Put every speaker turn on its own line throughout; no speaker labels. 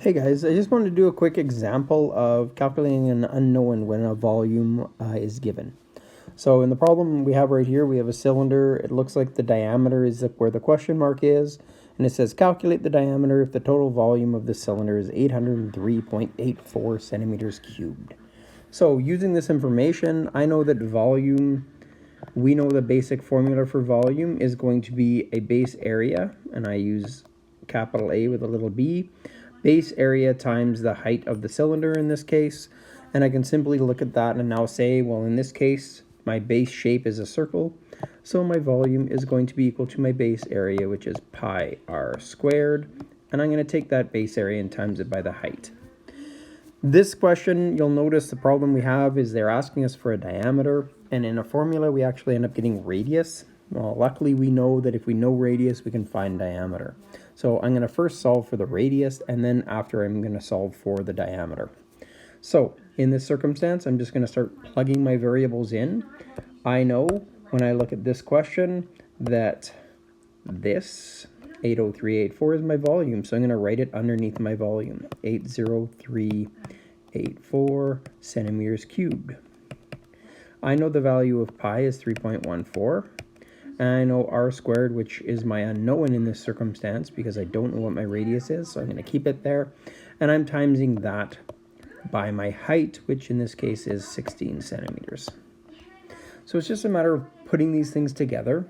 Hey guys, I just wanted to do a quick example of calculating an unknown when a volume is given. So in the problem we have right here, we have a cylinder. It looks like the diameter is where the question mark is, and it says calculate the diameter if the total volume of the cylinder is 803.84 centimeters cubed. So using this information, I know that we know the basic formula for volume is going to be a base area, and I use capital A with a little b, base area times the height of the cylinder in this case. And I can simply look at that and now say, well, in this case, my base shape is a circle, so my volume is going to be equal to my base area, which is pi r squared, and I'm going to take that base area and times it by the height. This question, you'll notice the problem we have is they're asking us for a diameter, and in a formula we actually end up getting radius. Well, luckily we know that if we know radius, we can find diameter. So I'm going to first solve for the radius, and then after I'm going to solve for the diameter. So in this circumstance, I'm just going to start plugging my variables in. I know when I look at this question that this 80384 is my volume, so I'm going to write it underneath my volume, 80384 centimeters cubed. I know the value of pi is 3.14, and I know r squared, which is my unknown in this circumstance because I don't know what my radius is, so I'm going to keep it there, and I'm timesing that by my height, which in this case is 16 centimeters. So it's just a matter of putting these things together.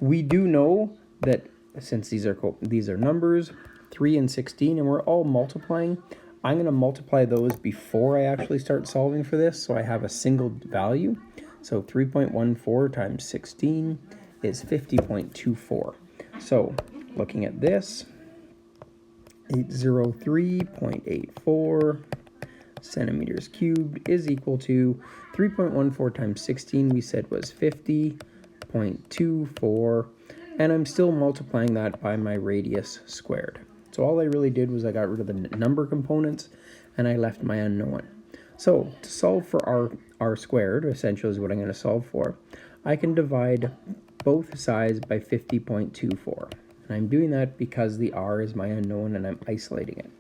We do know that since these are numbers, 3 and 16, and we're all multiplying, I'm going to multiply those before I actually start solving for this, so I have a single value. So 3.14 times 16 is 50.24. So looking at this, 803.84 centimeters cubed is equal to 3.14 times 16 we said was 50.24, and I'm still multiplying that by my radius squared. So all I really did was I got rid of the number components and I left my unknown. So to solve for r squared, essentially is what I'm going to solve for, I can divide both sides by 50.24. And I'm doing that because the r is my unknown and I'm isolating it.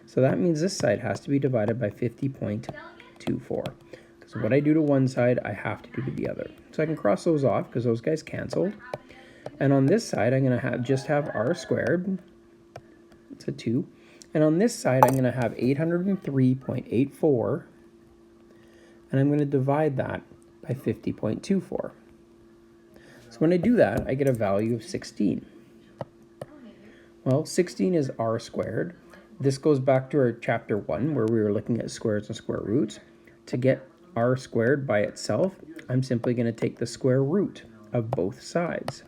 So that means this side has to be divided by 50.24. Because what I do to one side, I have to do to the other. So I can cross those off because those guys canceled. And on this side, I'm going to just have r squared. It's a 2. And on this side, I'm going to have 803.84. And I'm going to divide that by 50.24. So when I do that, I get a value of 16. Well, 16 is r squared. This goes back to our chapter 1 where we were looking at squares and square roots. To get r squared by itself, I'm simply going to take the square root of both sides.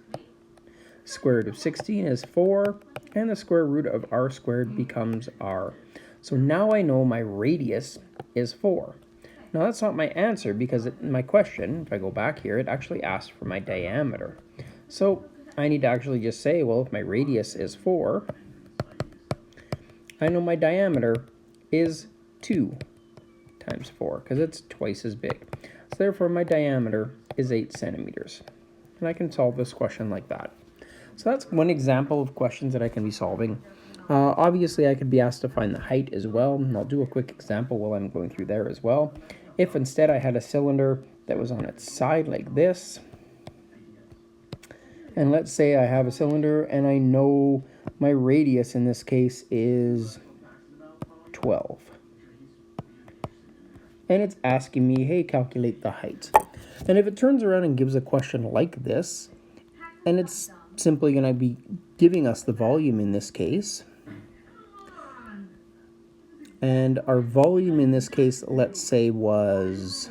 Square root of 16 is 4, and the square root of r squared becomes r. So now I know my radius is 4. Now that's not my answer because my question, if I go back here, it actually asked for my diameter. So I need to actually just say, well, if my radius is 4, I know my diameter is 2 times 4 because it's twice as big. So therefore my diameter is 8 centimeters. And I can solve this question like that. So that's one example of questions that I can be solving. Obviously I could be asked to find the height as well, and I'll do a quick example while I'm going through there as well. If instead I had a cylinder that was on its side like this, and let's say I have a cylinder and I know my radius in this case is 12. And it's asking me, hey, calculate the height. And if it turns around and gives a question like this, and it's simply going to be giving us the volume in this case, and our volume in this case, let's say, was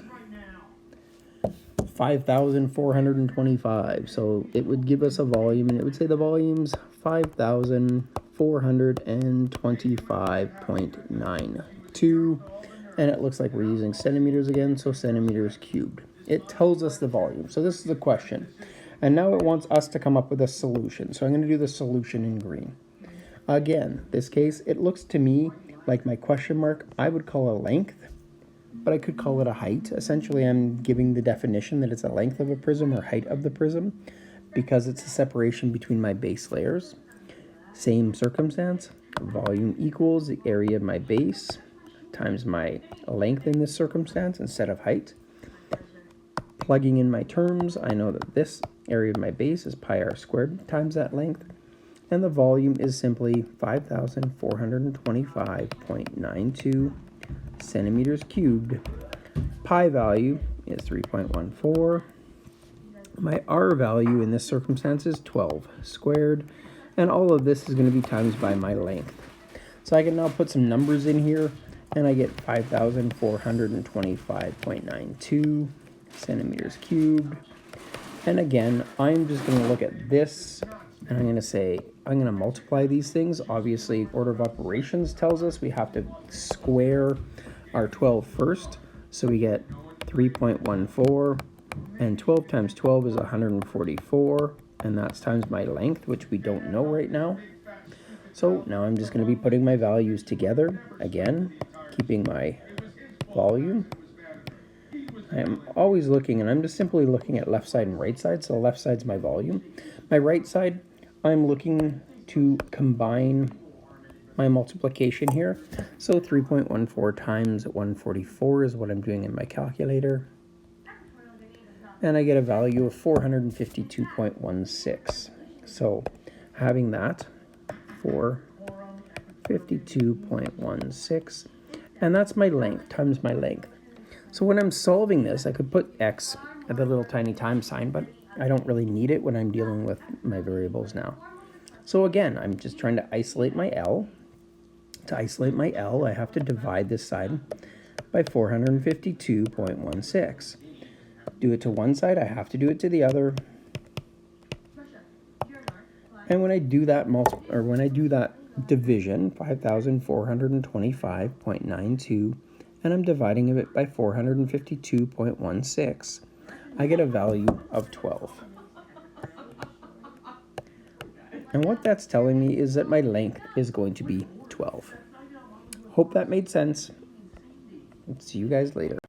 5,425. So it would give us a volume, and it would say the volume's 5,425.92. And it looks like we're using centimeters again, so centimeters cubed. It tells us the volume. So this is the question. And now it wants us to come up with a solution. So I'm going to do the solution in green. Again, this case, it looks to me like my question mark I would call a length, but I could call it a height. Essentially, I'm giving the definition that it's a length of a prism or height of the prism because it's a separation between my base layers. Same circumstance. volume equals the area of my base times my length in this circumstance instead of height. Plugging in my terms, I know that this area of my base is pi r squared times that length, and the volume is simply 5,425.92 centimeters cubed. Pi value is 3.14. My r value in this circumstance is 12 squared, and all of this is going to be times by my length. So I can now put some numbers in here, and I get 5,425.92 centimeters cubed. And again, I'm just going to look at this, and I'm going to say, I'm going to multiply these things. Obviously, order of operations tells us we have to square our 12 first. So we get 3.14, and 12 times 12 is 144, and that's times my length, which we don't know right now. So now I'm just going to be putting my values together, again, keeping my volume. I'm always looking, and I'm just simply looking at left side and right side. So left side's my volume. My right side, I'm looking to combine my multiplication here. So 3.14 times 144 is what I'm doing in my calculator. And I get a value of 452.16. So having that, 452.16, and that's my length times my length. So when I'm solving this, I could put x at the little tiny time sign, but I don't really need it when I'm dealing with my variables now. So again, I'm just trying to isolate my L. To isolate my L, I have to divide this side by 452.16. Do it to one side, I have to do it to the other. And when I do that division, 5,425.92, and I'm dividing it by 452.16, I get a value of 12. And what that's telling me is that my length is going to be 12. Hope that made sense. See you guys later.